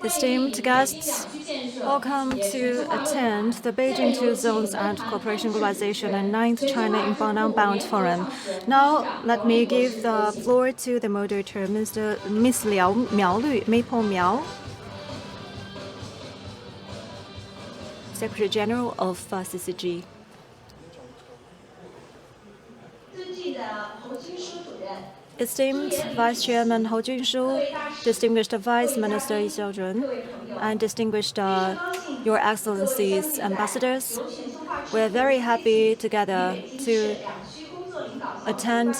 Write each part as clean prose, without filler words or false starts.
Esteemed guests, welcome to attend the Beijing Two Zones and Cooperation Globalization and 9th China Inbound-Outbound Forum. Now, let me give the floor to the moderator, Miss Miao Maple Miao, Secretary General of CCG. Esteemed Vice Chairman Junshu, distinguished Vice Minister Xiaozhun, and distinguished Your Excellencies ambassadors, we're very happy together to attend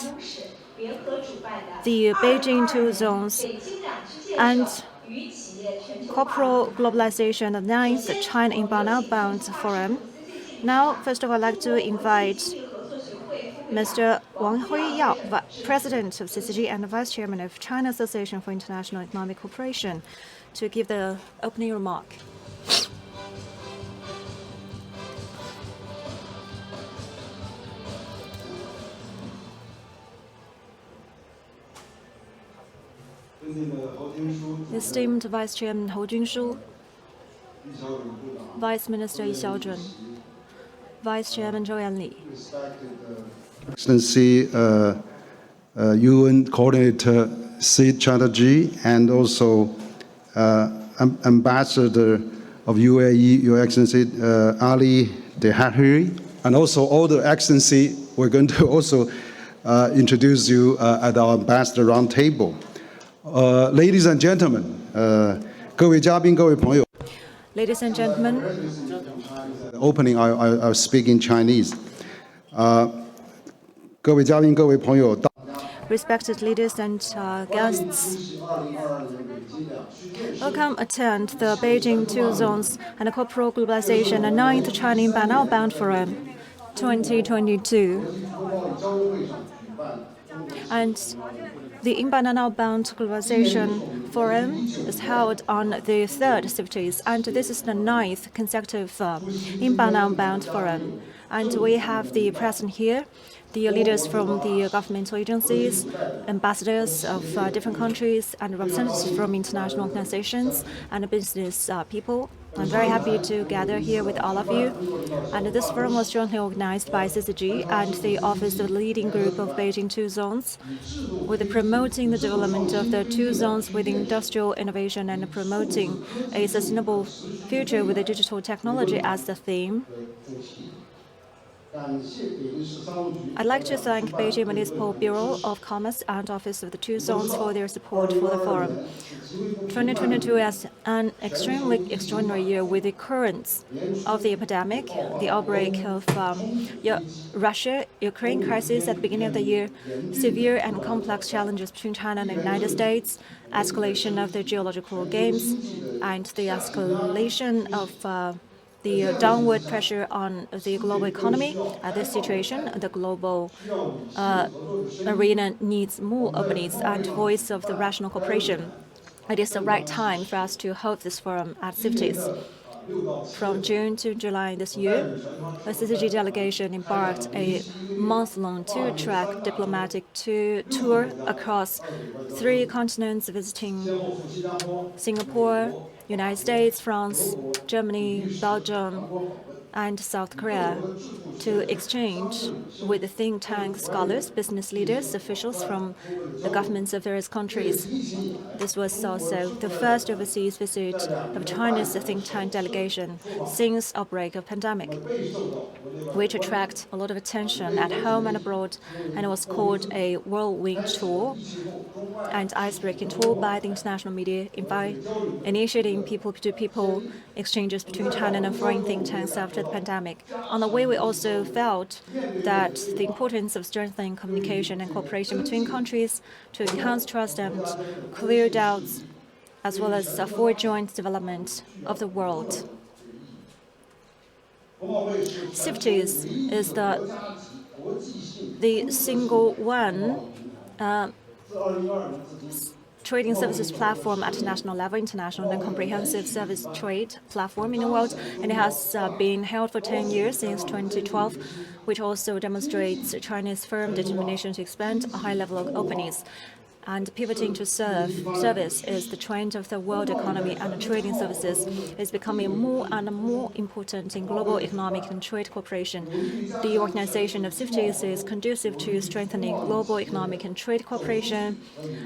the Beijing Two Zones and Corporate Globalization of 9th China Inbound-Outbound Forum. Now, first of all, I'd like to invite Mr. Huiyao, President of CCG and Vice Chairman of China Association for International Economic Cooperation, to give the opening remark. Esteemed Vice Chairman Junshu, Vice Minister Xiaozhun, Vice Chairman Yanli, Excellency UN Coordinator Sid Chatterjee, and also Ambassador of UAE, Your Excellency Ali Dehahiri, and also all the Excellency. We're going to also introduce you at our Ambassador Roundtable. Ladies and gentlemen, 各位嘉宾、各位朋友。 Ladies and gentlemen, opening, I'll speak in Chinese. 各位嘉宾、各位朋友。 respected leaders and guests, welcome attend the Beijing Two Zones and Corporate Globalization and 9th China Inbound-Outbound Forum 2022. And the Inbound and Outbound Globalization Forum is held on the 3rd activities, and this is the 9th consecutive Inbound and Outbound Forum. And we have the present here, the leaders from the governmental agencies, ambassadors of different countries, and representatives from international organizations and business people. I'm very happy to gather here with all of you. And this forum was jointly organized by CCG and the Office of the Leading Group of Beijing Two Zones, with promoting the development of the two zones with industrial innovation and promoting a sustainable future with digital technology as the theme. I'd like to thank Beijing Municipal Bureau of Commerce and Office of the Two Zones for their support for the forum. 2022 is an extremely extraordinary year with the occurrence of the epidemic, the outbreak of Russia-Ukraine crisis at the beginning of the year, severe and complex challenges between China and the United States, escalation of the geological games, and the escalation of the downward pressure on the global economy. At this situation, the global arena needs more openness and voice of the rational cooperation. It is the right time for us to hold this forum at CIFTIS. From June to July this year, a CCG delegation embarked a month-long two-track diplomatic tour across 3 continents, visiting Singapore, United States, France, Germany, Belgium, and South Korea, to exchange with the think tank scholars, business leaders, officials from the governments of various countries. This was also the first overseas visit of China's think tank delegation since outbreak of pandemic, which attracted a lot of attention at home and abroad, and it was called a whirlwind tour and ice-breaking tour by the international media, by initiating people-to-people exchanges between China and foreign think tanks after the pandemic. On the way, we also felt that the importance of strengthening communication and cooperation between countries to enhance trust and clear doubts, as well as for joint development of the world. CIFTIS is the single one trading services platform at national level, international and comprehensive service trade platform in the world, and it has been held for 10 years since 2012, which also demonstrates China's firm determination to expand a high level of openness. And pivoting to service is the trend of the world economy, and trading services is becoming more and more important in global economic and trade cooperation. The Organization of Cities is conducive to strengthening global economic and trade cooperation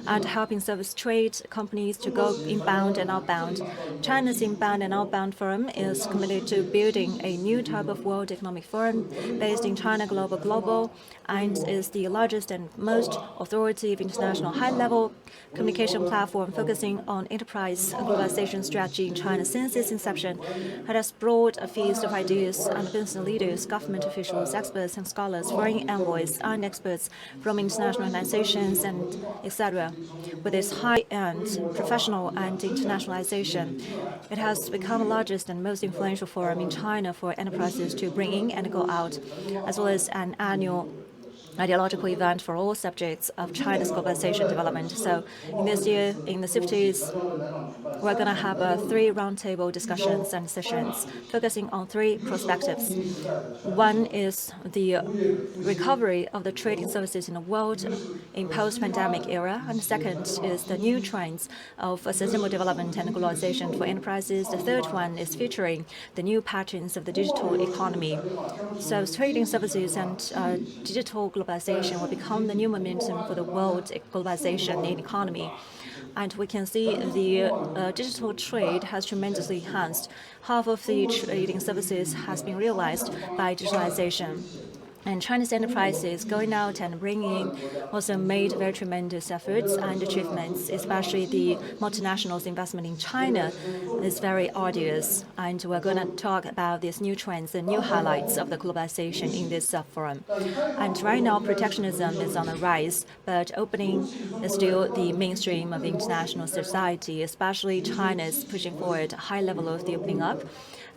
and helping service trade companies to go inbound and outbound. China's Inbound and Outbound Forum is committed to building a new type of World Economic Forum based in China Global, and is the largest and most authoritative international high-level communication platform focusing on enterprise globalization strategy in China since its inception. It has brought a feast of ideas and business leaders, government officials, experts and scholars, foreign envoys and experts from international organizations and etc. With its high-end professional and internationalization, it has become the largest and most influential forum in China for enterprises to bring in and go out, as well as an annual ideological event for all subjects of China's globalization development. So in this year, in the 50s, we're going to have 3 roundtable discussions and sessions focusing on 3 perspectives. One is the recovery of the trading services in the world in post-pandemic era, and the second is the new trends of sustainable development and globalization for enterprises. The third one is featuring the new patterns of the digital economy. So trading services and digital globalization will become the new momentum for the world globalization in economy. And we can see the digital trade has tremendously enhanced. Half of the trading services has been realized by digitalization. And Chinese enterprises going out and bringing also made very tremendous efforts and achievements, especially the multinationals' investment in China is very arduous. And we're going to talk about these new trends and new highlights of the globalization in this forum. And right now, protectionism is on the rise, but opening is still the mainstream of international society, especially China is pushing forward a high level of the opening up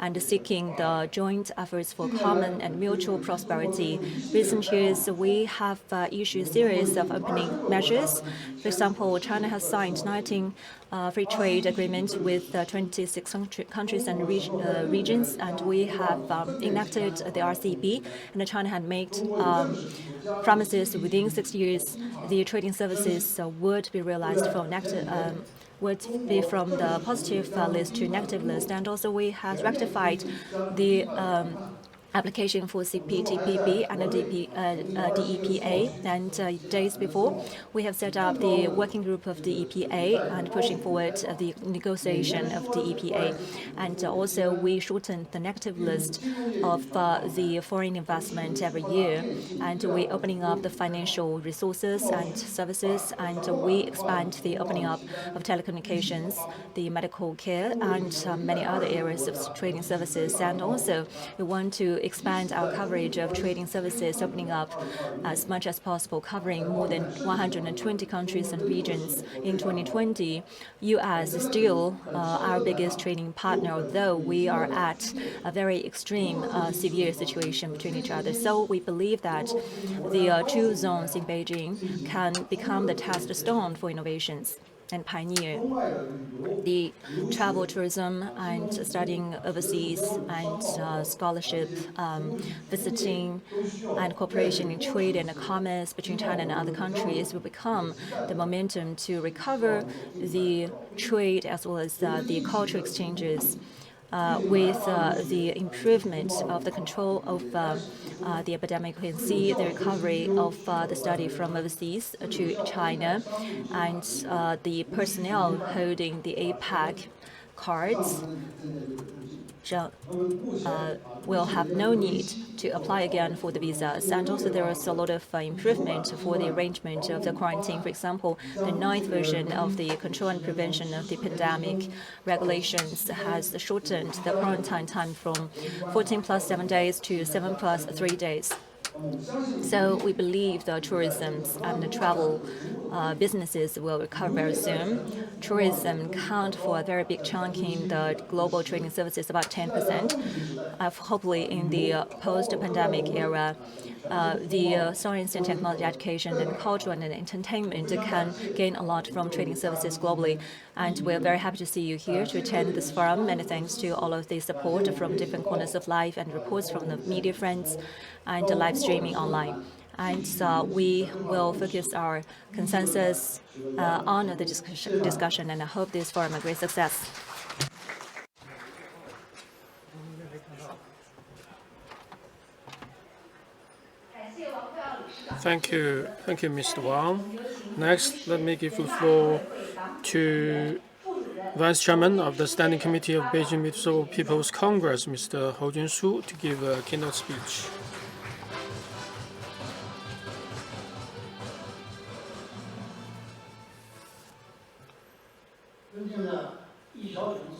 and seeking the joint efforts for common and mutual prosperity. Recent years, we have issued a series of opening measures. For example, China has signed 19 free trade agreements with 26 countries and regions, and we have enacted the RCEP, and China had made promises within 6 years the trading services would be realized from would be from the positive list to negative list. And also we have rectified the application for CPTPP and DEPA. And days before, we have set up the working group of the EPA and pushing forward the negotiation of the EPA. And also we shortened the negative list of the foreign investment every year. And we opening up the financial resources and services, and we expand the opening up of telecommunications, the medical care, and many other areas of trading services. And also we want to expand our coverage of trading services, opening up as much as possible, covering more than 120 countries and regions. In 2020, U.S. is still our biggest trading partner, although we are at a very extreme, severe situation between each other. So we believe that the 2 zones in Beijing can become the test stone for innovations and pioneer the travel tourism and studying overseas and scholarship, visiting and cooperation in trade and commerce between China and other countries will become the momentum to recover the trade as well as the cultural exchanges. With the improvement of the control of the epidemic, we can see the recovery of the study from overseas to China, and the personnel holding the APAC cards will have no need to apply again for the visas. And also there is a lot of improvement for the arrangement of the quarantine. For example, the 9th version of the control and prevention of the pandemic regulations has shortened the quarantine time from 14 plus 7 days to 7 plus 3 days. So we believe the tourism and the travel businesses will recover very soon. Tourism count for a very big chunk in the global trading services, about 10%. Hopefully in the post-pandemic era, the science and technology education and culture and entertainment can gain a lot from trading services globally. And we're very happy to see you here to attend this forum. Many thanks to all of the support from different corners of life and reports from the media friends and the live streaming online. And we will focus our consensus on the discussion, and I hope this forum a great success. Thank you, Mr. Wang. Next, let me give the floor to Vice Chairman of the Standing Committee of Beijing Municipal People's Congress, Mr. Junshu, to give a keynote speech.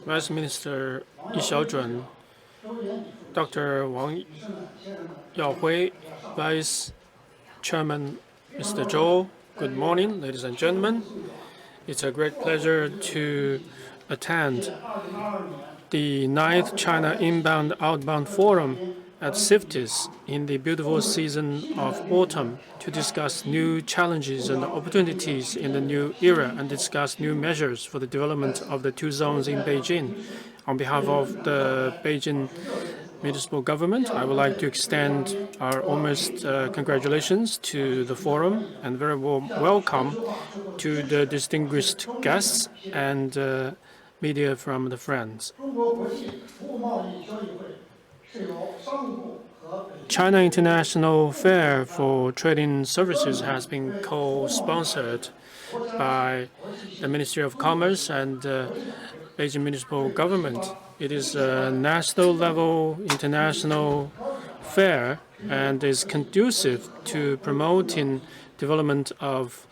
Vice Minister Xiaozhun, Dr. Wang Yaohui, Vice Chairman Mr. ZHOU, good morning, ladies and gentlemen. It's a great pleasure to attend the 9th China Inbound-Outbound Forum at CIFTIS in the beautiful season of autumn to discuss new challenges and opportunities in the new era and discuss new measures for the development of the two zones in Beijing. On behalf of the Beijing Municipal Government, I would like to extend our warmest congratulations to the forum and very warm welcome to the distinguished guests and media from the friends. China International Fair for Trading Services has been co-sponsored by the Ministry of Commerce and Beijing Municipal Government. It is a national-level international fair and is conducive to promoting development of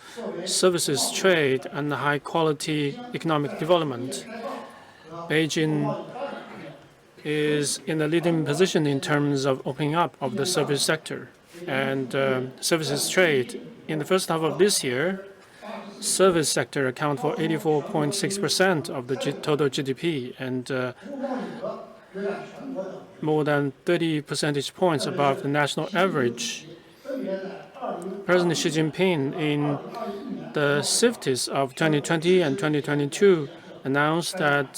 services trade and high-quality economic development. Beijing is in a leading position in terms of opening up of the service sector and services trade. In the first half of this year, service sector account for 84.6% of the total GDP and more than 30 percentage points above the national average. President Xi Jinping, in the CIFTIS of 2020 and 2022, announced that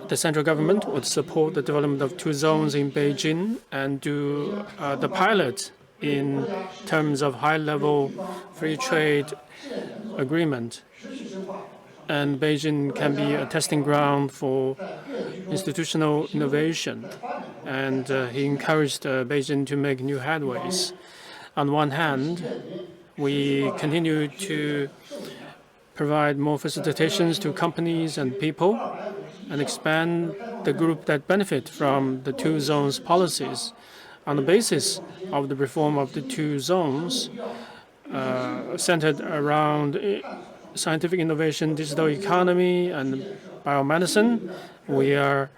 the central government would support the development of two zones in Beijing and do the pilot in terms of high-level free trade agreement. And Beijing can be a testing ground for institutional innovation. And he encouraged Beijing to make new headways. On one hand, we continue to provide more facilitations to companies and people and expand the group that benefit from the two zones policies. On the basis of the reform of the two zones, centered around scientific innovation, digital economy, and biomedicine, we are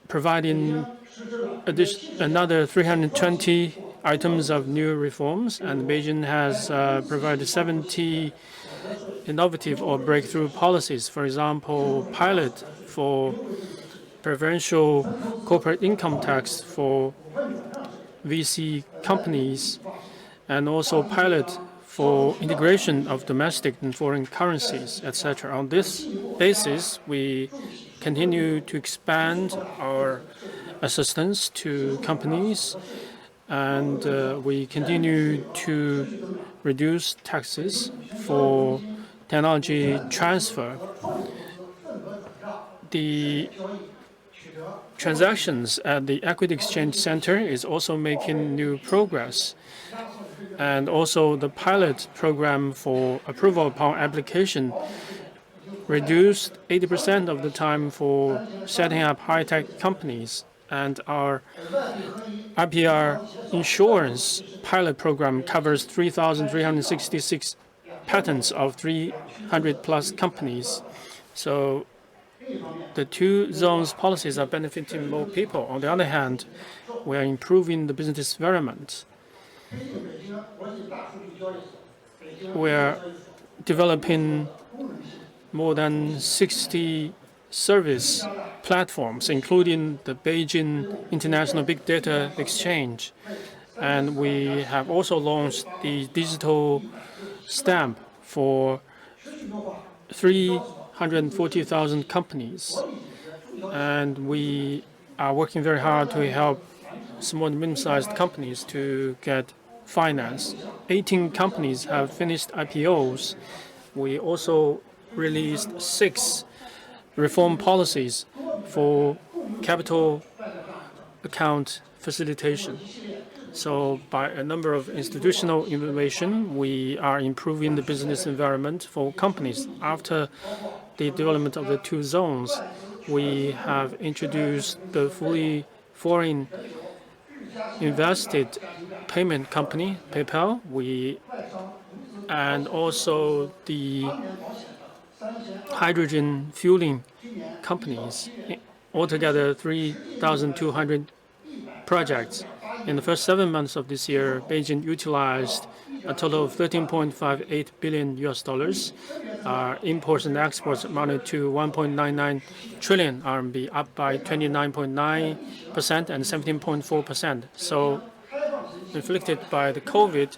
providing another 320 items of new reforms, and Beijing has provided 70 innovative or breakthrough policies. For example, pilot for preferential corporate income tax for VC companies, and also pilot for integration of domestic and foreign currencies, etc. On this basis, we continue to expand our assistance to companies, and we continue to reduce taxes for technology transfer. The transactions at the Equity Exchange Center is also making new progress. And also the pilot program for approval upon application reduced 80% of the time for setting up high-tech companies. And our IPR insurance pilot program covers 3,366 patents of 300-plus companies. So the two zones policies are benefiting more people. On the other hand, we are improving the business environment. We are developing more than 60 service platforms, including the Beijing International Big Data Exchange. And we have also launched the digital stamp for 340,000 companies. And we are working very hard to help small and medium-sized companies to get finance. 18 companies have finished IPOs. We also released 6 reform policies for capital account facilitation. So by a number of institutional innovation, we are improving the business environment for companies. After the development of the 2 zones, we have introduced the fully foreign invested payment company, PayPal, and also the hydrogen fueling companies. Altogether, 3,200 projects. In the first 7 months of this year, Beijing utilized a total of $13.58 billion US dollars. Imports and exports amounted to 1.99 trillion RMB, up by 29.9% and 17.4%. So, inflicted by the COVID,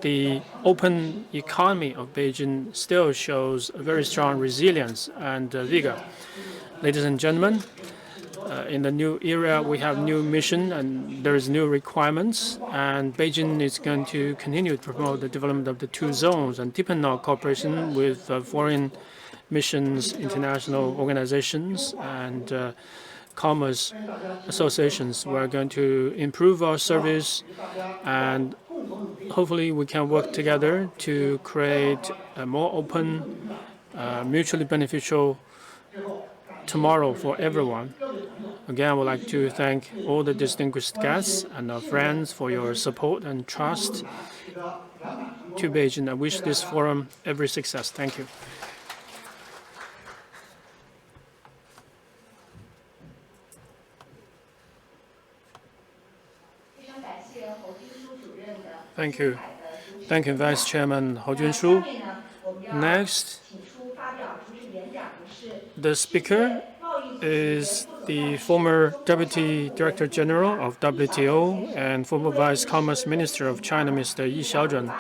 the open economy of Beijing still shows a very strong resilience and vigor. Ladies and gentlemen, in the new era, we have new mission and there is new requirements, and Beijing is going to continue to promote the development of the 2 zones and deepen our cooperation with foreign missions, international organizations, and commerce associations. We're going to improve our service, and hopefully we can work together to create a more open, mutually beneficial tomorrow for everyone. Again, I would like to thank all the distinguished guests and our friends for your support and trust to Beijing. I wish this forum every success. Thank you. Thank you. Thank you, Vice Chairman Junshu. Next, the speaker is the former Deputy Director General of WTO and former Vice Commerce Minister of China, Mr. Xiaozhun.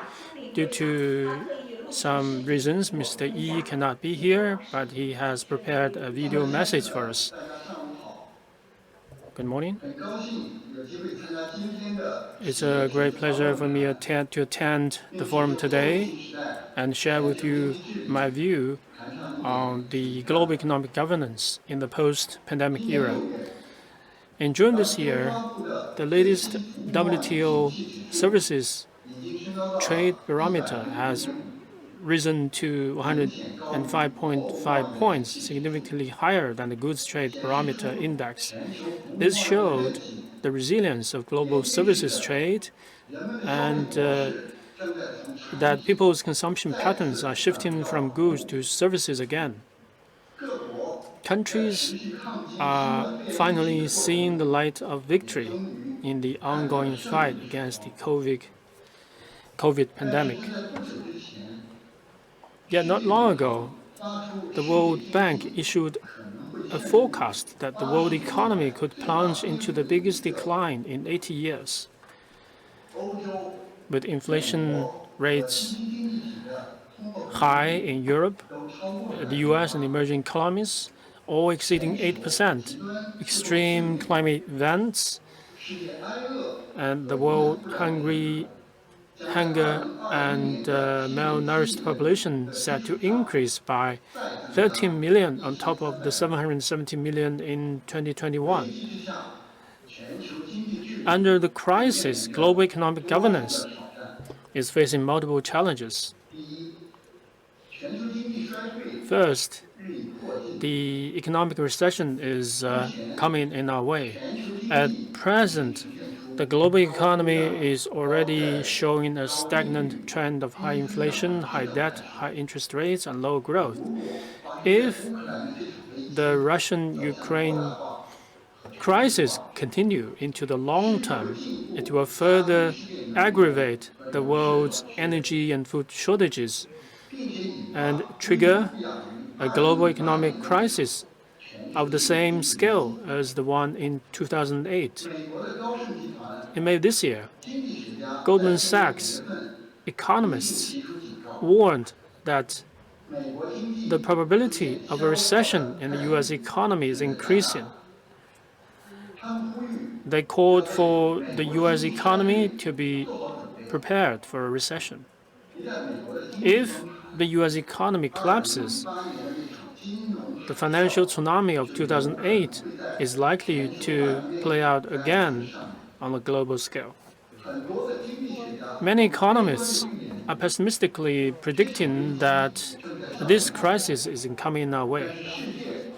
Due to some reasons, Mr. Yi cannot be here, but he has prepared a video message for us. Good morning. It's a great pleasure for me to attend the forum today and share with you my view on the global economic governance in the post-pandemic era. In June this year, the latest WTO services trade barometer has risen to 105.5 points, significantly higher than the goods trade barometer index. This showed the resilience of global services trade and that people's consumption patterns are shifting from goods to services again. Countries are finally seeing the light of victory in the ongoing fight against the COVID pandemic. Yet not long ago, the World Bank issued a forecast that the world economy could plunge into the biggest decline in 80 years. With inflation rates high in Europe, the US and emerging economies, all exceeding 8%, extreme climate events, and the world hunger and malnourished population set to increase by 13 million on top of the 770 million in 2021. Under the crisis, global economic governance is facing multiple challenges. First, the economic recession is coming in our way. At present, the global economy is already showing a stagnant trend of high inflation, high debt, high interest rates, and low growth. If the Russian-Ukraine crisis continue into the long term, it will further aggravate the world's energy and food shortages and trigger a global economic crisis of the same scale as the one in 2008. In May this year, Goldman Sachs economists warned that the probability of a recession in the US economy is increasing. They called for the U.S. economy to be prepared for a recession. If the U.S. economy collapses, the financial tsunami of 2008 is likely to play out again on a global scale. Many economists are pessimistically predicting that this crisis is coming our way,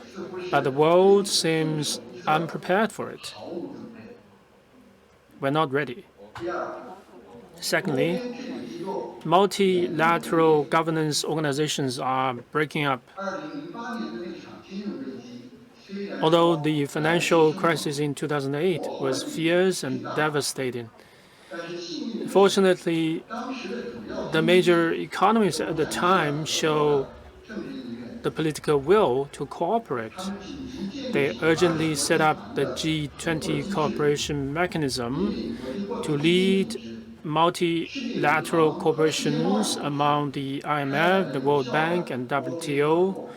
but the world seems unprepared for it. We're not ready. Secondly, multilateral governance organizations are breaking up. Although the financial crisis in 2008 was fierce and devastating, fortunately, the major economies at the time show the political will to cooperate. They urgently set up the G20 cooperation mechanism to lead multilateral corporations among the IMF, the World Bank, and WTO,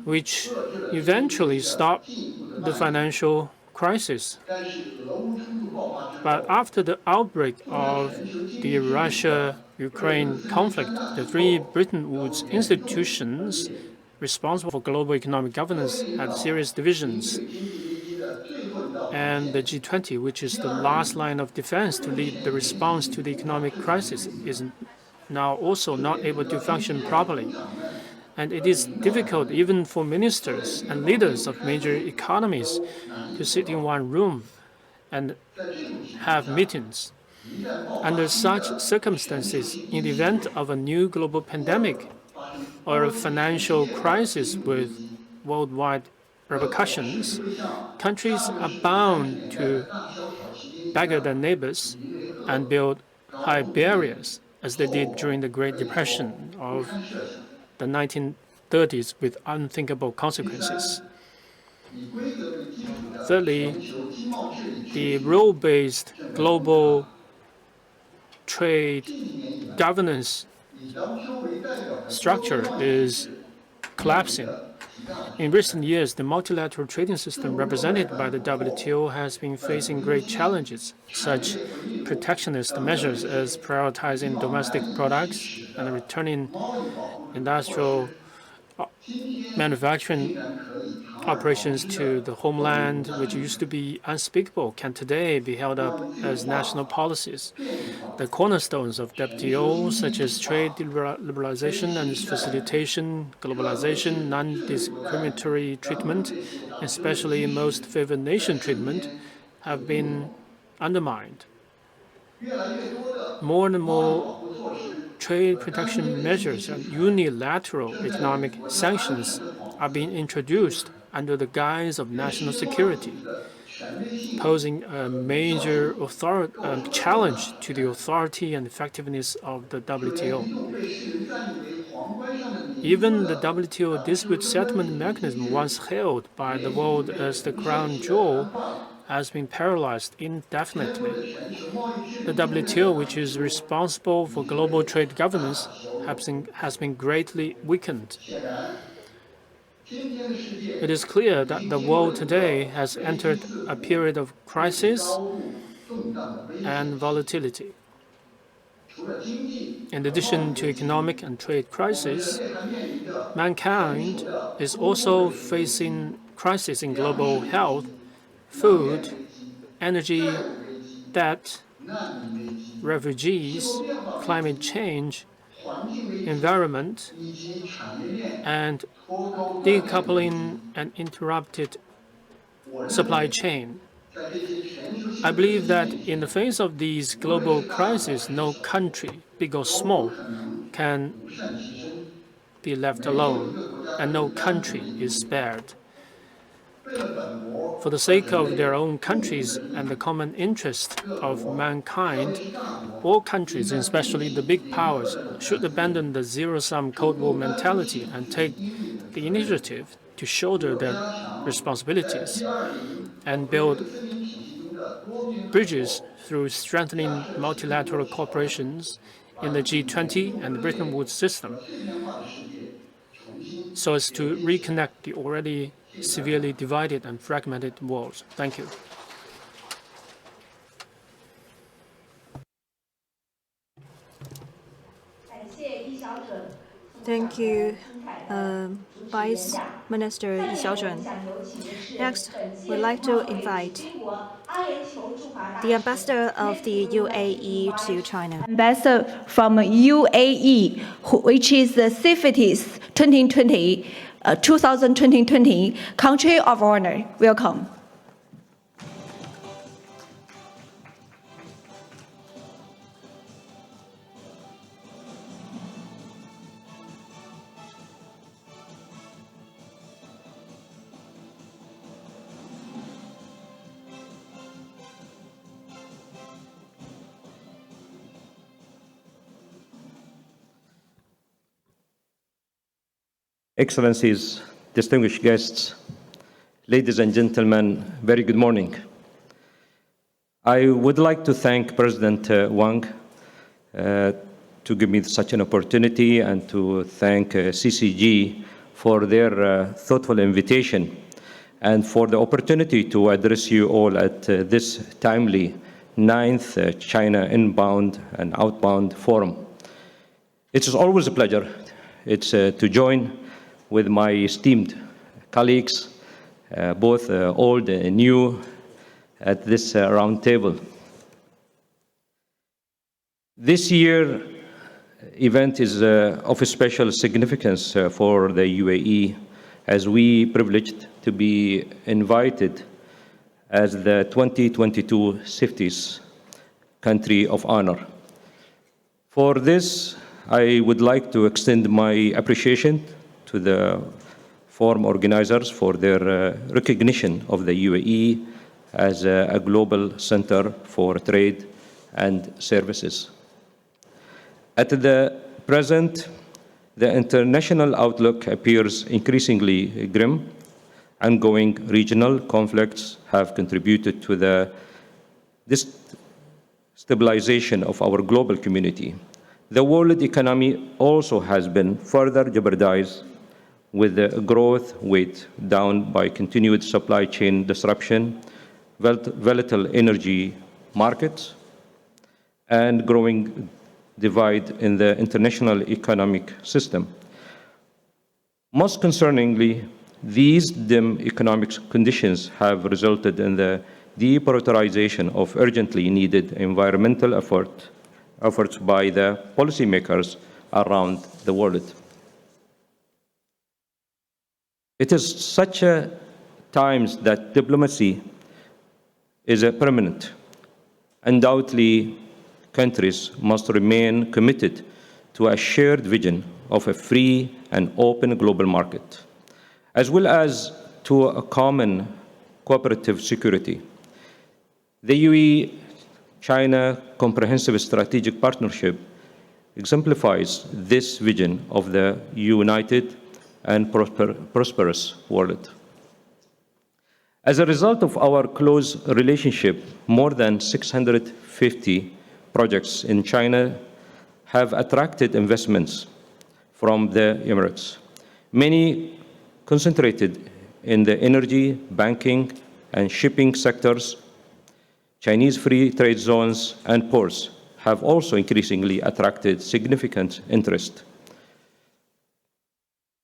which eventually stopped the financial crisis. But after the outbreak of the Russia-Ukraine conflict, the three Bretton Woods institutions responsible for global economic governance had serious divisions. And the G20, which is the last line of defense to lead the response to the economic crisis, is now also not able to function properly. And it is difficult even for ministers and leaders of major economies to sit in one room and have meetings. Under such circumstances, in the event of a new global pandemic or a financial crisis with worldwide repercussions, countries are bound to beggar their neighbors and build high barriers, as they did during the Great Depression of the 1930s with unthinkable consequences. Thirdly, the rule-based global trade governance structure is collapsing. In recent years, the multilateral trading system represented by the WTO has been facing great challenges, such protectionist measures as prioritizing domestic products and returning industrial manufacturing operations to the homeland, which used to be unspeakable, can today be held up as national policies. The cornerstones of WTO, such as trade liberalization and its facilitation, globalization, non-discriminatory treatment, especially most favored nation treatment, have been undermined. More and more trade protection measures and unilateral economic sanctions are being introduced under the guise of national security, posing a major challenge to the authority and effectiveness of the WTO. Even the WTO dispute settlement mechanism, once held by the world as the crown jewel, has been paralyzed indefinitely. The WTO, which is responsible for global trade governance, has been greatly weakened. It is clear that the world today has entered a period of crisis and volatility. In addition to economic and trade crises, mankind is also facing crises in global health, food, energy, debt, refugees, climate change, environment, and decoupling and interrupted supply chain. I believe that in the face of these global crises, no country, big or small, can be left alone, and no country is spared. For the sake of their own countries and the common interest of mankind, all countries, especially the big powers, should abandon the zero-sum Cold War mentality and take the initiative to shoulder their responsibilities and build bridges through strengthening multilateral corporations in the G20 and the Bretton Woods system, so as to reconnect the already severely divided and fragmented world. Thank you. Thank you, Vice Minister Xiaozhun. Next, we'd like to invite the ambassador of the UAE to China. Ambassador from UAE, which is the 50th 2020 country of honor. Welcome. Excellencies, distinguished guests, ladies and gentlemen, very good morning. I would like to thank President Wang to give me such an opportunity and to thank CCG for their thoughtful invitation and for the opportunity to address you all at this timely 9th China Inbound and Outbound Forum. It is always a pleasure to join with my esteemed colleagues, both old and new, at this round table. This year's event is of a special significance for the UAE, as we are privileged to be invited as the 2022 CIFTIS Country of Honor. For this, I would like to extend my appreciation to the forum organizers for their recognition of the UAE as a global center for trade and services. At the present, the international outlook appears increasingly grim. Ongoing regional conflicts have contributed to the destabilization of our global community. The world economy also has been further jeopardized, with the growth weighed down by continued supply chain disruption, volatile energy markets, and growing divide in the international economic system. Most concerningly, these dim economic conditions have resulted in the deprioritization of urgently needed environmental efforts by the policymakers around the world. It is such times that diplomacy is permanent. Undoubtedly, countries must remain committed to a shared vision of a free and open global market, as well as to a common cooperative security. The UE-China Comprehensive Strategic Partnership exemplifies this vision of the united and prosperous world. As a result of our close relationship, more than 650 projects in China have attracted investments from the Emirates, many concentrated in the energy, banking, and shipping sectors. Chinese free trade zones and ports have also increasingly attracted significant interest.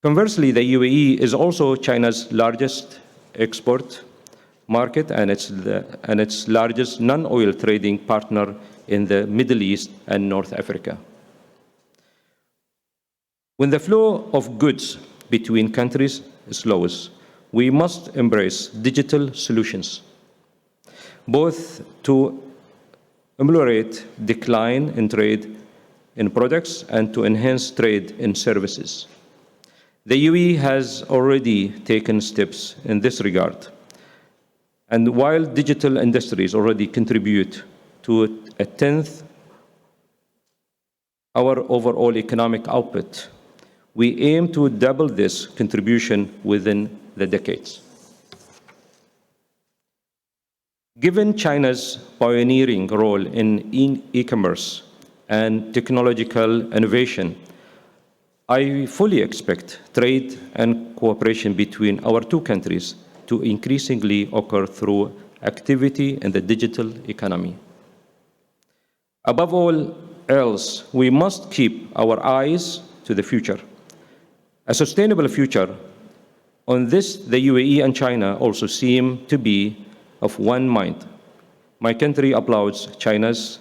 Conversely, the UAE is also China's largest export market and its largest non-oil trading partner in the Middle East and North Africa. When the flow of goods between countries slows, we must embrace digital solutions, both to ameliorate decline in trade in products and to enhance trade in services. The UAE has already taken steps in this regard. And while digital industries already contribute to a tenth of our overall economic output, we aim to double this contribution within the decades. Given China's pioneering role in e-commerce and technological innovation, I fully expect trade and cooperation between our two countries to increasingly occur through activity in the digital economy. Above all else, we must keep our eyes to the future. A sustainable future. On this, the UAE and China also seem to be of one mind. My country applauds China's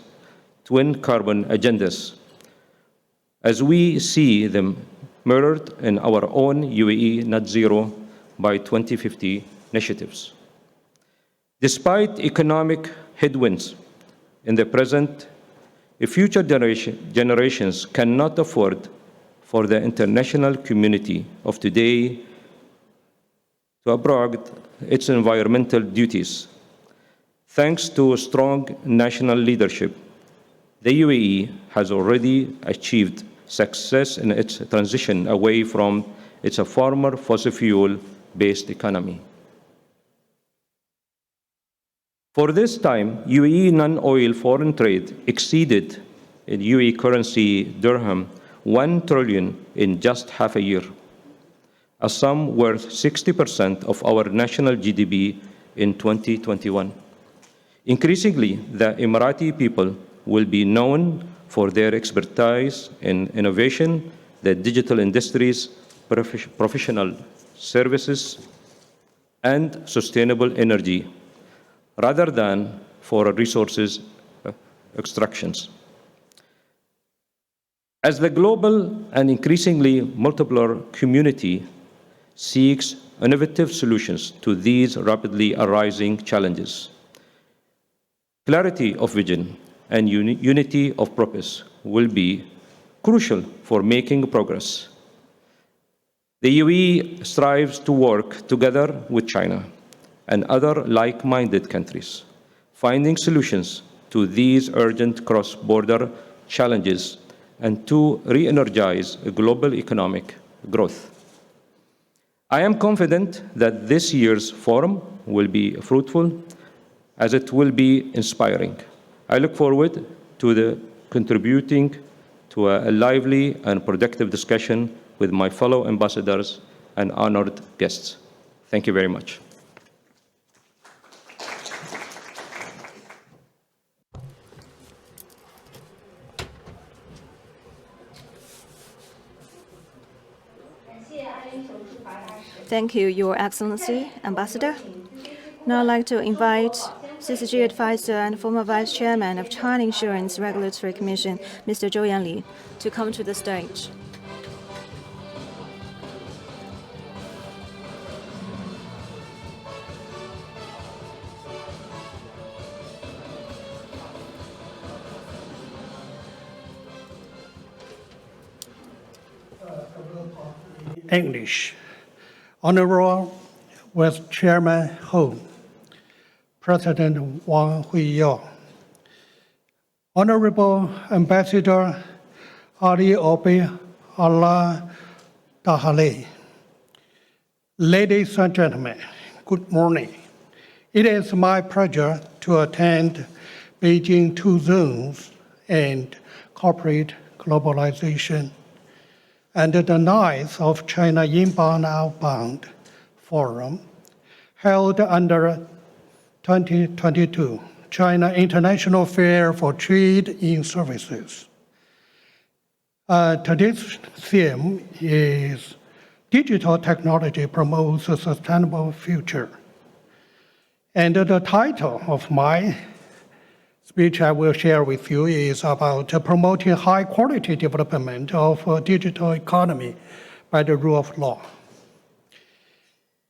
twin carbon agendas, as we see them mirrored in our own UAE net zero by 2050 initiatives. Despite economic headwinds in the present, future generations cannot afford for the international community of today to abrogate its environmental duties. Thanks to strong national leadership, the UAE has already achieved success in its transition away from its former fossil fuel-based economy. For this time, UAE non-oil foreign trade exceeded in UAE currency dirham 1 trillion in just half a year, a sum worth 60% of our national GDP in 2021. Increasingly, the Emirati people will be known for their expertise in innovation, the digital industries, professional services, and sustainable energy, rather than for resources extractions. As the global and increasingly multipolar community seeks innovative solutions to these rapidly arising challenges, clarity of vision and unity of purpose will be crucial for making progress. The UAE strives to work together with China and other like-minded countries, finding solutions to these urgent cross-border challenges and to re-energize global economic growth. I am confident that this year's forum will be fruitful, as it will be inspiring. I look forward to contributing to a lively and productive discussion with my fellow ambassadors and honored guests. Thank you very much. Thank you, Your Excellency, Ambassador. Now I'd like to invite CCG Advisor and former Vice Chairman of China Insurance Regulatory Commission, Mr. Zhou Yanli, to come to the stage. English. Honorable Vice Chairman ZHOU, President Wang Huiyao, Honorable Ambassador Ali Obi Allah Dahale, ladies and gentlemen, good morning. It is my pleasure to attend Beijing 2 Zones and Corporate Globalization and the 9th of China Inbound-Outbound Forum, held under 2022 China International Fair for Trade in Services. Today's theme is Digital Technology Promotes a Sustainable Future. And the title of my speech I will share with you is about promoting high-quality development of a digital economy by the rule of law.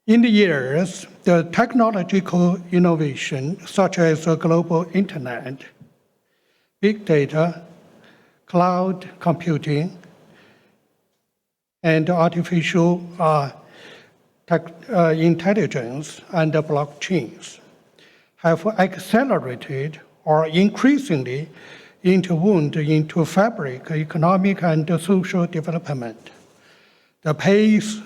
In the years, the technological innovation, such as the global internet, big data, cloud computing, and artificial intelligence and blockchains, have accelerated or increasingly interwoven into fabric, economic and social development. The pace,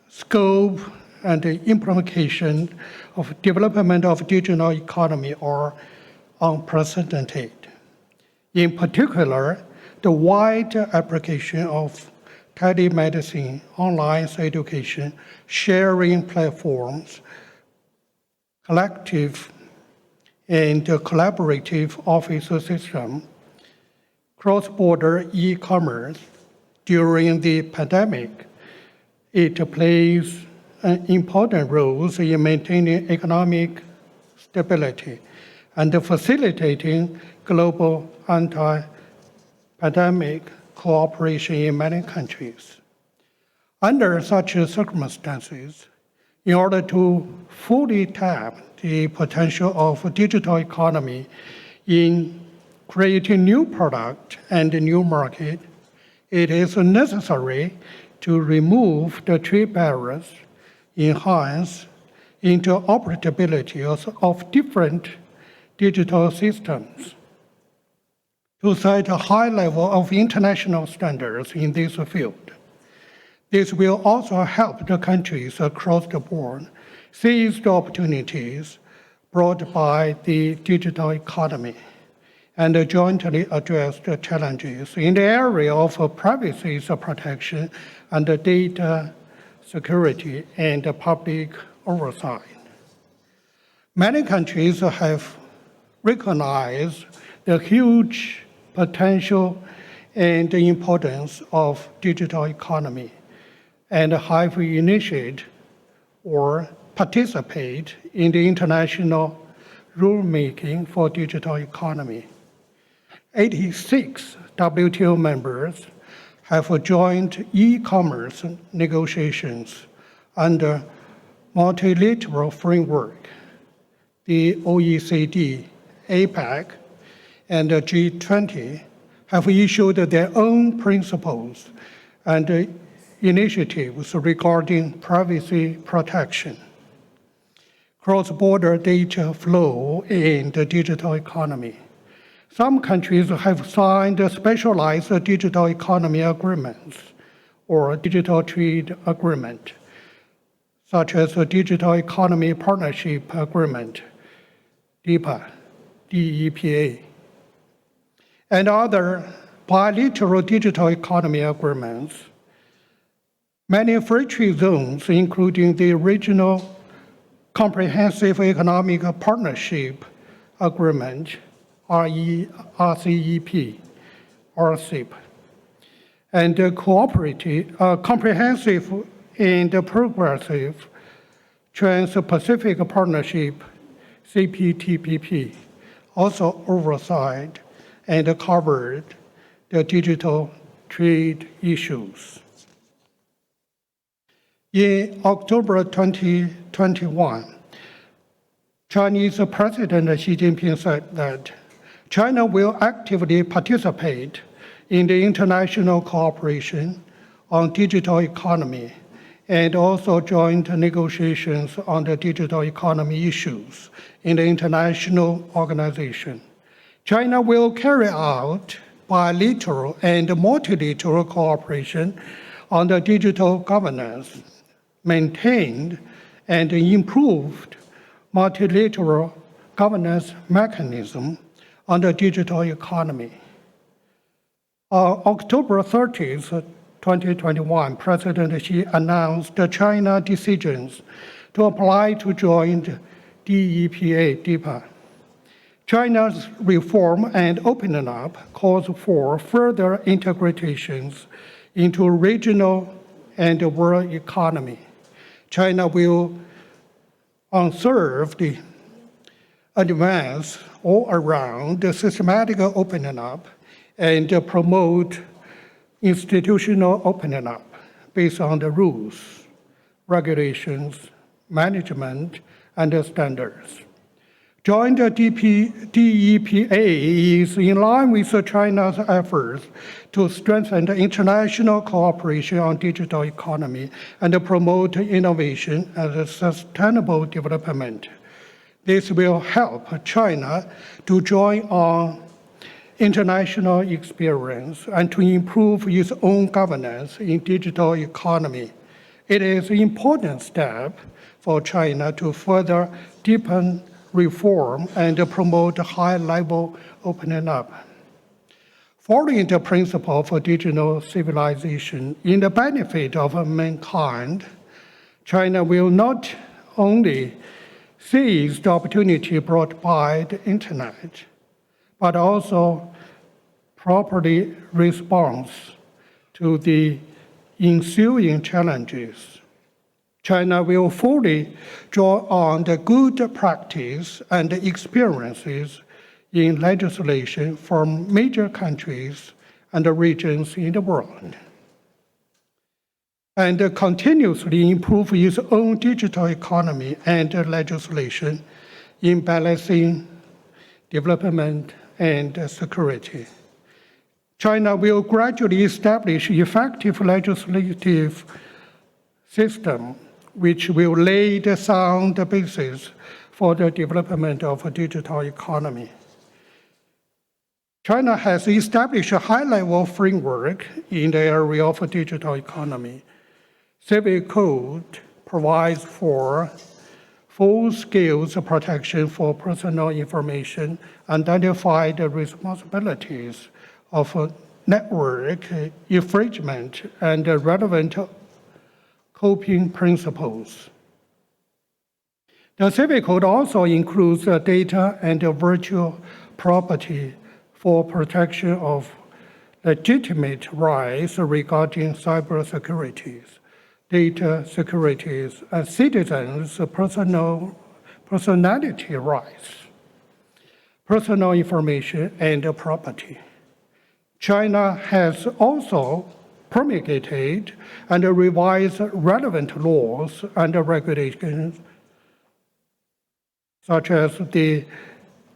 scope, and the implementation of development of digital economy are unprecedented. In particular, the wide application of telemedicine, online education, sharing platforms, collective and collaborative office system, cross-border e-commerce. During the pandemic, it plays an important role in maintaining economic stability and facilitating global anti-pandemic cooperation in many countries. Under such circumstances, in order to fully tap the potential of digital economy in creating new product and new market, it is necessary to remove the trade barriers, enhance interoperability of different digital systems, to set a high level of international standards in this field. This will also help the countries across the board seize the opportunities brought by the digital economy and jointly address the challenges in the area of privacy protection and data security and public oversight. Many countries have recognized the huge potential and the importance of digital economy and have initiated or participate in the international rulemaking for digital economy. 86 WTO members have joined e-commerce negotiations under multilateral framework. The OECD, APEC, and the G20 have issued their own principles and initiatives regarding privacy protection, cross-border data flow in the digital economy. Some countries have signed specialized digital economy agreements or digital trade agreement, such as the Digital Economy Partnership Agreement, DEPA, and other bilateral digital economy agreements. Many free trade zones, including the Regional Comprehensive Economic Partnership Agreement, RCEP, and the Comprehensive and Progressive Trans-Pacific Partnership, CPTPP, also oversight and covered the digital trade issues. In October 2021, Chinese President Xi Jinping said that China will actively participate in the international cooperation on digital economy and also joint negotiations on the digital economy issues in the international organization. China will carry out bilateral and multilateral cooperation on the digital governance, maintained and improved multilateral governance mechanism on the digital economy. On October 30th, 2021, President Xi announced the China decisions to apply to join DEPA. China's reform and opening up calls for further integrations into regional and world economy. China will observe the advance all around the systematic opening up and promote institutional opening up based on the rules, regulations, management, and standards. Joint DEPA is in line with China's efforts to strengthen the international cooperation on digital economy and promote innovation and sustainable development. This will help China to join on international experience and to improve its own governance in digital economy. It is an important step for China to further deepen reform and promote high-level opening up. Following the principle for digital civilization in the benefit of mankind, China will not only seize the opportunity brought by the internet, but also properly respond to the ensuing challenges. China will fully draw on the good practice and experiences in legislation from major countries and regions in the world, and continuously improve its own digital economy and legislation in balancing development and security. China will gradually establish effective legislative system which will lay the sound basis for the development of a digital economy. China has established a high-level framework in the area of digital economy. CAFIEC Code provides for full-scale protection for personal information, identify the responsibilities of network infringement, and relevant coping principles. The CAFIEC Code also includes data and virtual property for protection of legitimate rights regarding cybersecurity, data securities, and citizens' personality rights, personal information, and property. China has also promulgated and revised relevant laws and regulations, such as the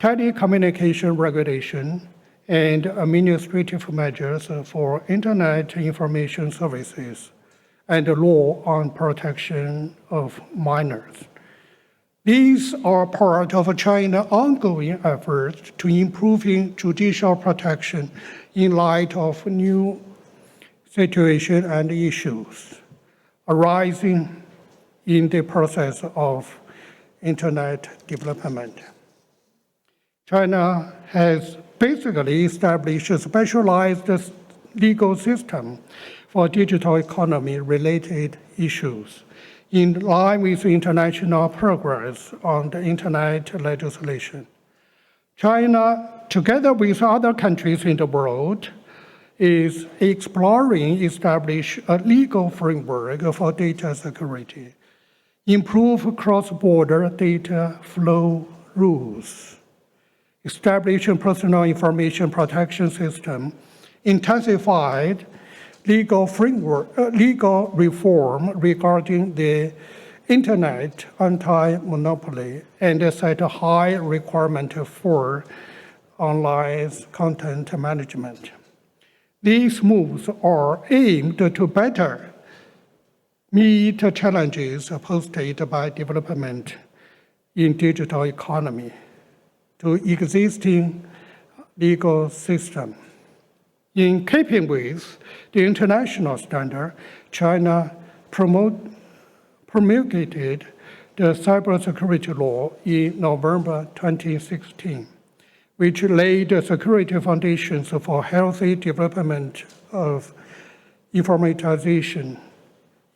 telecommunication regulation and administrative measures for Internet information services, and the law on protection of minors. These are part of China's ongoing efforts to improving judicial protection in light of new situations and issues arising in the process of Internet development. China has basically established a specialized legal system for digital economy-related issues in line with international progress on the Internet legislation. China, together with other countries in the world, is exploring establish a legal framework for data security, improve cross-border data flow rules, establish a personal information protection system, intensified legal reform regarding the Internet anti-monopoly, and set a high requirement for online content management. These moves are aimed to better meet challenges posed by development in digital economy to existing legal system. In keeping with the international standard, China promulgated the cybersecurity law in November 2016, which laid the security foundations for healthy development of informatization.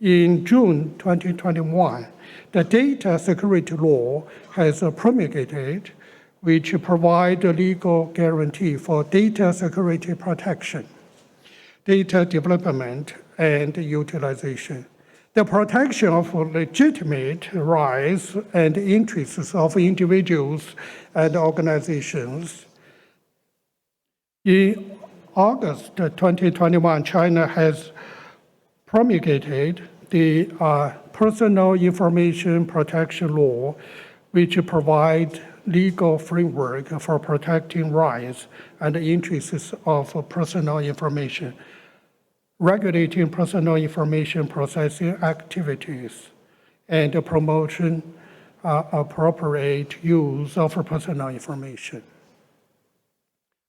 In June 2021, the data security law has promulgated, which provide a legal guarantee for data security protection, data development, and utilization, the protection of legitimate rights and interests of individuals and organizations. In August 2021, China has promulgated the Personal Information Protection Law, which provides legal framework for protecting rights and interests of personal information, regulating personal information processing activities, and promotion appropriate use of personal information.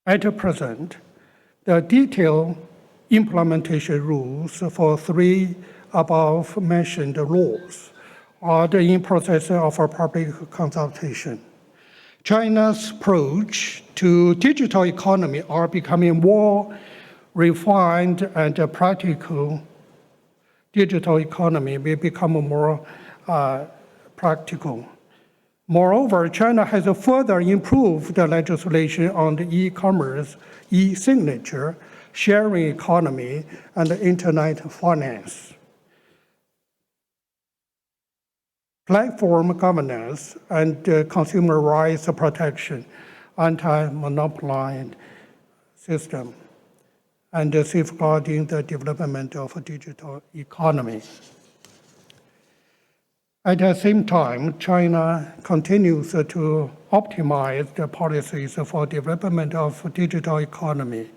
At present, the detailed implementation rules for 3 above-mentioned laws are in process of public consultation. China's approach to digital economy are becoming more refined and practical. Digital economy will become more practical. Moreover, China has further improved the legislation on the e-commerce, e-signature, sharing economy, and internet finance. Platform governance and consumer rights protection, anti-monopoly system, and safeguarding the development of a digital economy. At the same time, China continues to optimize the policies for development of digital economy.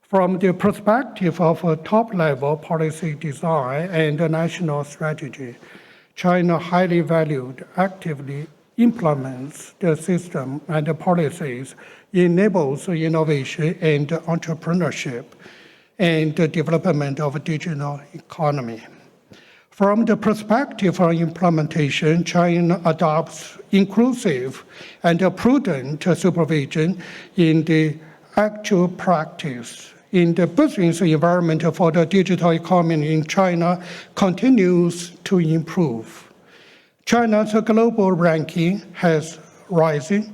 From the perspective of top-level policy design and national strategy, China highly valued, actively implements the system and the policies, enables innovation and entrepreneurship, and the development of digital economy. From the perspective of implementation, China adopts inclusive and prudent supervision in the actual practice. In the business environment for the digital economy in China continues to improve. China's global ranking has risen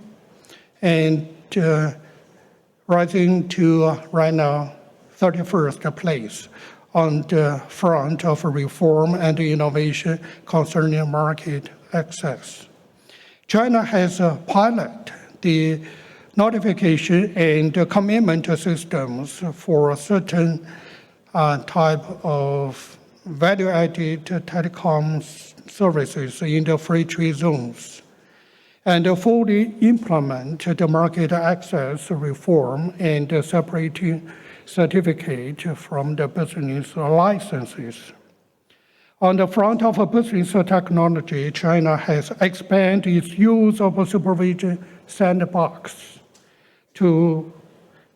and rising to right now 31st place on the front of reform and innovation concerning market access. China has piloted the notification and commitment systems for certain type of value-added telecom services in the free trade zones, and fully implement the market access reform and separating certificate from the business licenses. On the front of business technology, China has expanded its use of supervision sandbox to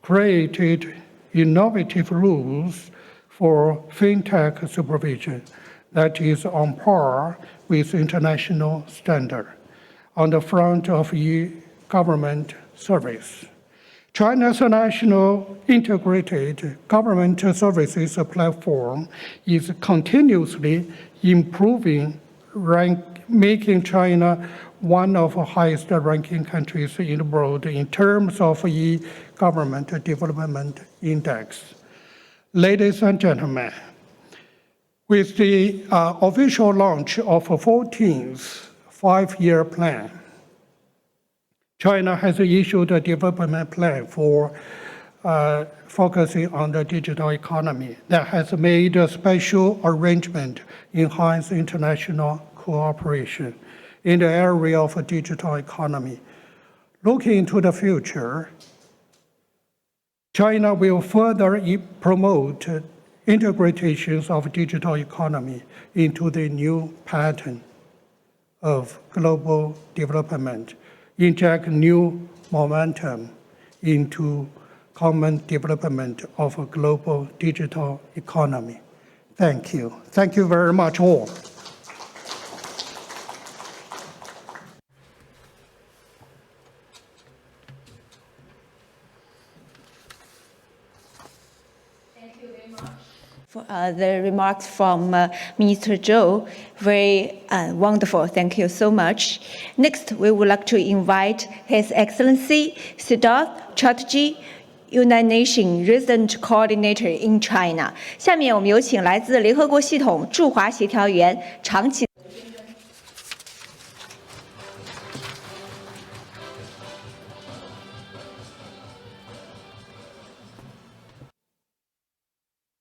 create innovative rules for fintech supervision that is on par with international standard. On the front of e-government service, China's national integrated government services platform is continuously improving, making China one of the highest ranking countries in the world in terms of e-government development index. Ladies and gentlemen, with the official launch of a 14th five-year plan, China has issued a development plan for focusing on the digital economy that has made a special arrangement enhance international cooperation in the area of digital economy. Looking into the future, China will further promote integrations of digital economy into the new pattern of global development, inject new momentum into common development of a global digital economy. Thank you. Thank you very much all. The remarks from Minister ZHOU, very wonderful. Thank you so much. Next, we would like to invite His Excellency Siddharth Chatterjee, United Nations Resident Coordinator in China. 下面我们有请来自联合国系统驻华协调员长期。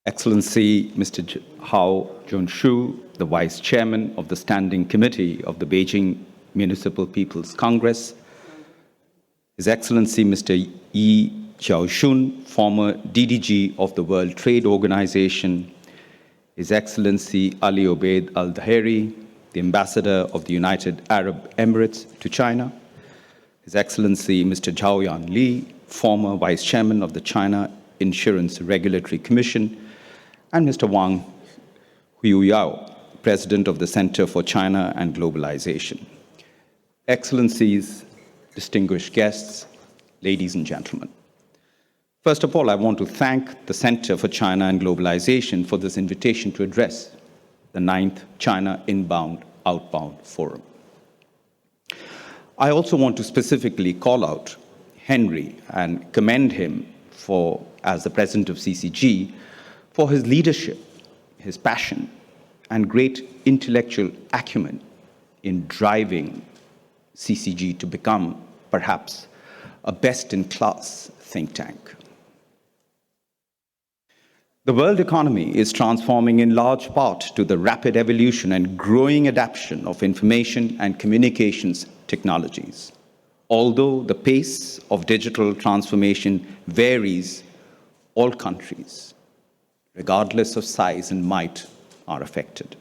Excellency Mr. ZHOU Junshu, the Vice Chairman of the Standing Committee of the Beijing Municipal People's Congress, His Excellency Mr. Xiaozhun, former DDG of the World Trade Organization, His Excellency Ali Obaid Al-Daheri, the Ambassador of the United Arab Emirates to China, His Excellency Mr. Zhao Yanli, former Vice Chairman of the China Insurance Regulatory Commission, and Mr. WANG Huiyao, President of the Center for China and Globalization. Excellencies, distinguished guests, ladies and gentlemen. First of all, I want to thank the Center for China and Globalization for this invitation to address the 9th China Inbound-Outbound Forum. I also want to specifically call out Henry and commend him as the president of CCG, for his leadership, his passion, and great intellectual acumen in driving CCG to become, perhaps, a best-in-class think tank. The world economy is transforming in large part to the rapid evolution and growing adoption of information and communications technologies. Although the pace of digital transformation varies, all countries, regardless of size and might, are affected.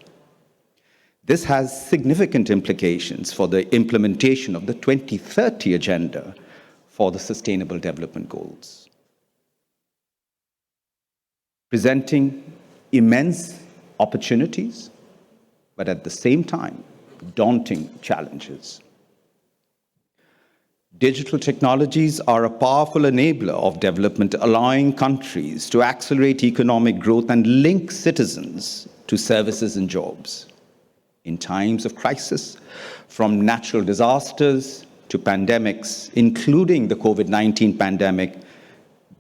This has significant implications for the implementation of the 2030 Agenda for the Sustainable Development Goals, presenting immense opportunities, but at the same time, daunting challenges. Digital technologies are a powerful enabler of development, allowing countries to accelerate economic growth and link citizens to services and jobs. In times of crisis, from natural disasters to pandemics, including the COVID-19 pandemic,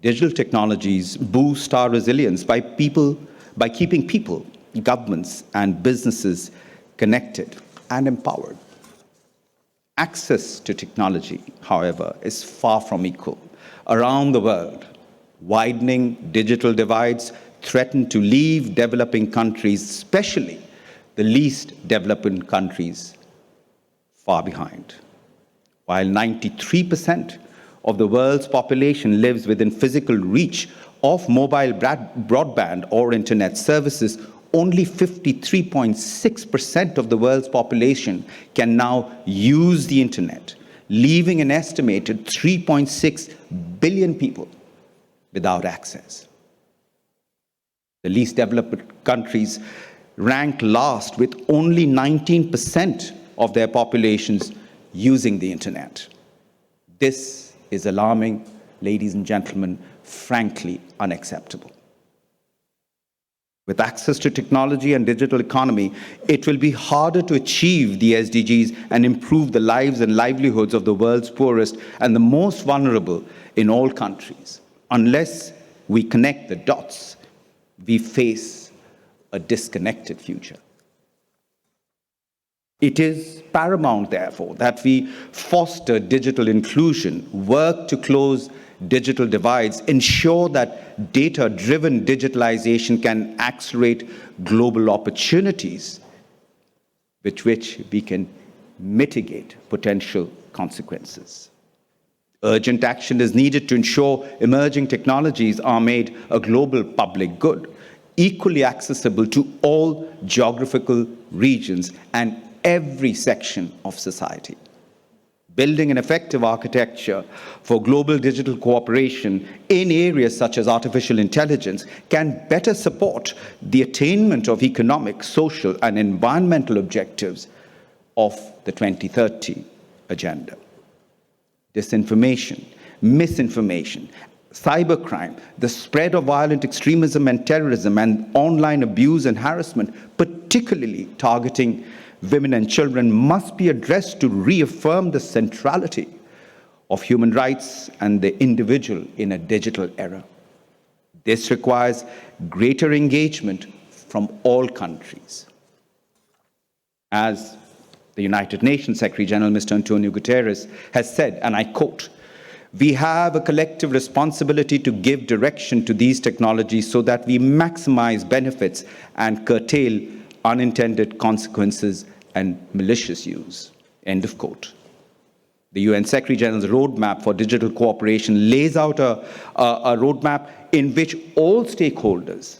digital technologies boost our resilience by keeping people, governments, and businesses connected and empowered. Access to technology, however, is far from equal. Around the world, widening digital divides threaten to leave developing countries, especially the least developed countries, far behind. While 93% of the world's population lives within physical reach of mobile broadband or internet services, only 53.6% of the world's population can now use the internet, leaving an estimated 3.6 billion people without access. The least developed countries rank last, with only 19% of their populations using the internet. This is alarming, ladies and gentlemen, frankly unacceptable. With access to technology and digital economy, it will be harder to achieve the SDGs and improve the lives and livelihoods of the world's poorest and the most vulnerable in all countries. Unless we connect the dots, we face a disconnected future. It is paramount, therefore, that we foster digital inclusion, work to close digital divides, ensure that data-driven digitalization can accelerate global opportunities with which we can mitigate potential consequences. Urgent action is needed to ensure emerging technologies are made a global public good, equally accessible to all geographical regions and every section of society. Building an effective architecture for global digital cooperation in areas such as artificial intelligence can better support the attainment of economic, social, and environmental objectives of the 2030 Agenda. Disinformation, misinformation, cybercrime, the spread of violent extremism and terrorism, and online abuse and harassment, particularly targeting women and children, must be addressed to reaffirm the centrality of human rights and the individual in a digital era. This requires greater engagement from all countries. As the United Nations Secretary General, Mr. Antonio Guterres, has said, and I quote, "We have a collective responsibility to give direction to these technologies so that we maximize benefits and curtail unintended consequences and malicious use." End of quote. The UN Secretary General's roadmap for digital cooperation lays out a roadmap in which all stakeholders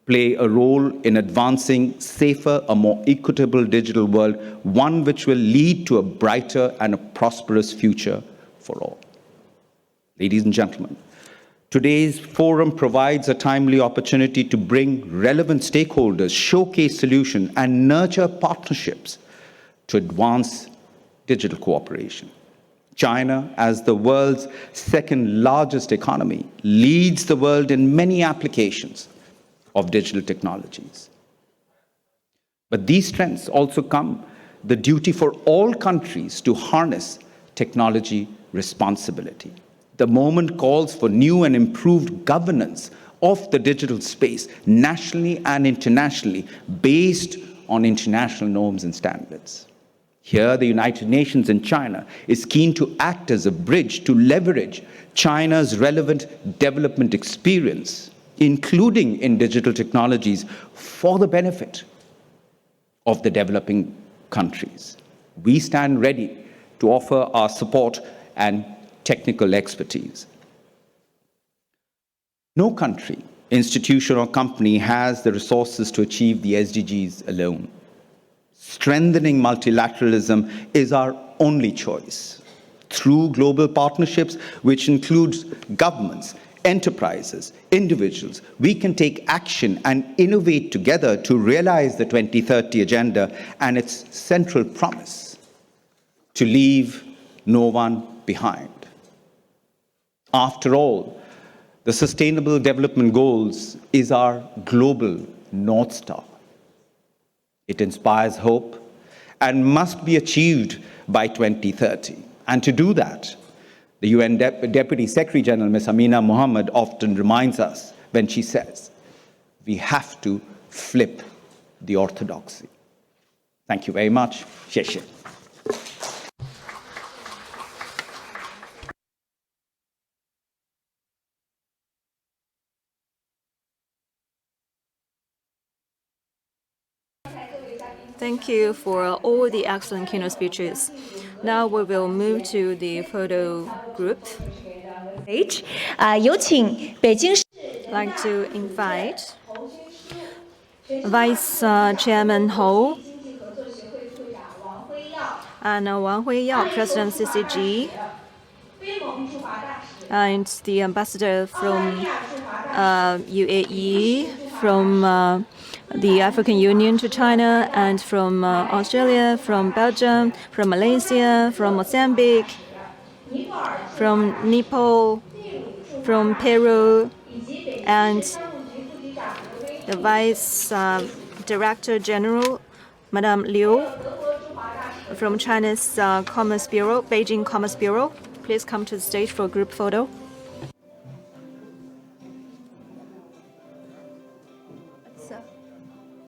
play a role in advancing safer, a more equitable digital world, one which will lead to a brighter and a prosperous future for all. Ladies and gentlemen, today's forum provides a timely opportunity to bring relevant stakeholders, showcase solutions, and nurture partnerships to advance digital cooperation. China, as the world's second largest economy, leads the world in many applications of digital technologies. But these trends also come the duty for all countries to harness technology responsibility. The moment calls for new and improved governance of the digital space, nationally and internationally, based on international norms and standards. Here, the United Nations and China is keen to act as a bridge to leverage China's relevant development experience, including in digital technologies, for the benefit of the developing countries. We stand ready to offer our support and technical expertise. No country, institution, or company has the resources to achieve the SDGs alone. Strengthening multilateralism is our only choice. Through global partnerships, which includes governments, enterprises, individuals, we can take action and innovate together to realize the 2030 Agenda and its central promise to leave no one behind. After all, the Sustainable Development Goals is our global North Star. It inspires hope and must be achieved by 2030. And to do that, the UN Deputy Secretary General, Ms. Amina Mohammed, often reminds us when she says, we have to flip the orthodoxy. Thank you very much. 谢谢. Thank you for all the excellent keynote speeches. Now we will move to the photo group. I'd like to invite Vice Chairman Hou and Wang Huiyao, President of CCG, and the ambassador from UAE, from the African Union to China, and from Australia, from Belgium, from Malaysia, from Mozambique, from Nepal, from Peru, and the Vice Director General, Madame Liu, from China's Commerce Bureau, Beijing Commerce Bureau. Please come to the stage for a group photo.